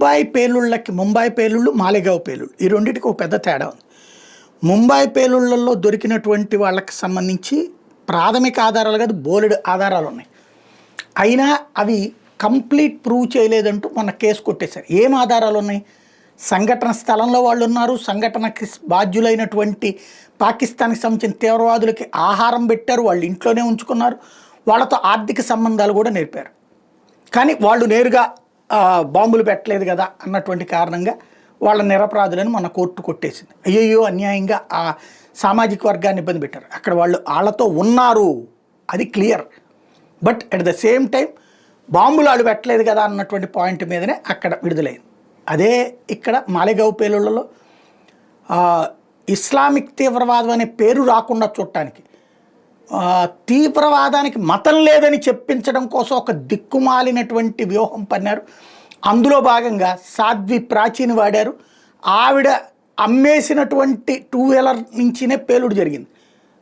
ముంబై పేలుళ్ళు, మాలేగావ్ పేలుళ్ళు ఈ రెండింటికి ఒక పెద్ద తేడా ఉంది. ముంబై పేలుళ్లలో దొరికినటువంటి వాళ్ళకి సంబంధించి ప్రాథమిక ఆధారాలు కాదు, బోలెడు ఆధారాలు ఉన్నాయి. అయినా అవి కంప్లీట్ ప్రూవ్ చేయలేదంటూ మొన్న కేసు కొట్టేశారు. ఏం ఆధారాలు ఉన్నాయి? సంఘటన స్థలంలో వాళ్ళు ఉన్నారు, సంఘటనకి బాధ్యులైనటువంటి పాకిస్తాన్కి సంబంధించిన తీవ్రవాదులకి ఆహారం పెట్టారు, వాళ్ళు ఇంట్లోనే ఉంచుకున్నారు, వాళ్ళతో ఆర్థిక సంబంధాలు కూడా నేర్పారు. కానీ వాళ్ళు నేరుగా బాంబులు పెట్టలేదు కదా అన్నటువంటి కారణంగా వాళ్ళ నిరపరాధులను మన కోర్టు కొట్టేసింది. అయ్యయ్యో అన్యాయంగా ఆ సామాజిక వర్గాన్ని ఇబ్బంది పెట్టారు. అక్కడ వాళ్ళతో ఉన్నారు, అది clear. But at the same time బాంబులు వాళ్ళు పెట్టలేదు కదా అన్నటువంటి పాయింట్ మీదనే అక్కడ విడుదలైంది. అదే ఇక్కడ మాలేగావ్ పేలుళ్లలో ఇస్లామిక్ తీవ్రవాదం అనే పేరు రాకుండా చూడటానికి, తీవ్రవాదానికి మతం లేదని చెప్పించడం కోసం ఒక దిక్కుమాలినటువంటి వ్యూహం పన్నారు. అందులో భాగంగా సాధ్వి ప్రాచీని వాడారు. ఆవిడ అమ్మేసినటువంటి 2 వీలర్ నుంచినే పేలుడు జరిగింది.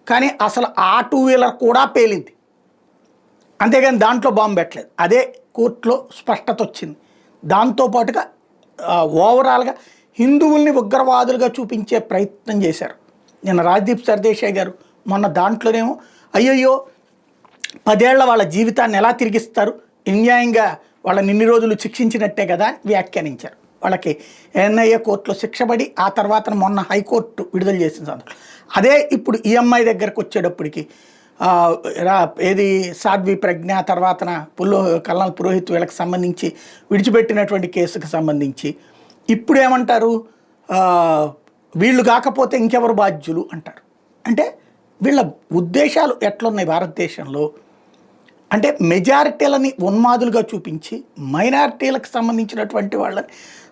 కానీ అసలు ఆ 2 వీలర్ కూడా పేలింది, అంతేగాని దాంట్లో బాంబు పెట్టలేదు. అదే కోర్టులో స్పష్టత వచ్చింది. దాంతోపాటుగా ఓవరాల్గా హిందువుల్ని ఉగ్రవాదులుగా చూపించే ప్రయత్నం చేశారు. నిన్న రాజ్దీప్ సర్దేశాయ్ గారు మొన్న దాంట్లోనేమో అయ్యయ్యో 10 ఏళ్ల వాళ్ళ జీవితాన్ని ఎలా తిరిగిస్తారు, అన్యాయంగా వాళ్ళని ఇన్ని రోజులు శిక్షించినట్టే కదా అని వ్యాఖ్యానించారు. వాళ్ళకి ఎన్ఐఏ కోర్టులో శిక్షపడి ఆ తర్వాత మొన్న హైకోర్టు విడుదల చేసిన సందర్భం. అదే ఇప్పుడు ఈఎంఐ దగ్గరకు వచ్చేటప్పటికి ఏది సాధ్వి ప్రజ్ఞ తర్వాతన కల్నల్ పురోహిత్ వీళ్ళకి సంబంధించి విడిచిపెట్టినటువంటి కేసుకు సంబంధించి ఇప్పుడు ఏమంటారు, వీళ్ళు కాకపోతే ఇంకెవరు బాధ్యులు అంటారు. అంటే వీళ్ళ ఉద్దేశాలు ఎట్లున్నాయి భారతదేశంలో అంటే మెజారిటీలని ఉన్మాదులుగా చూపించి మైనారిటీలకు సంబంధించినటువంటి వాళ్ళని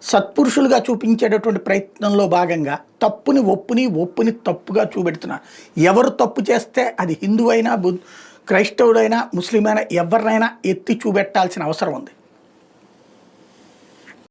సత్పురుషులుగా చూపించేటటువంటి ప్రయత్నంలో భాగంగా తప్పుని ఒప్పుని తప్పుగా చూపెడుతున్నారు. ఎవరు తప్పు చేస్తే అది హిందువైనా క్రైస్తవుడైనా ముస్లిం అయినా ఎవరినైనా ఎత్తి చూపెట్టాల్సిన అవసరం ఉంది.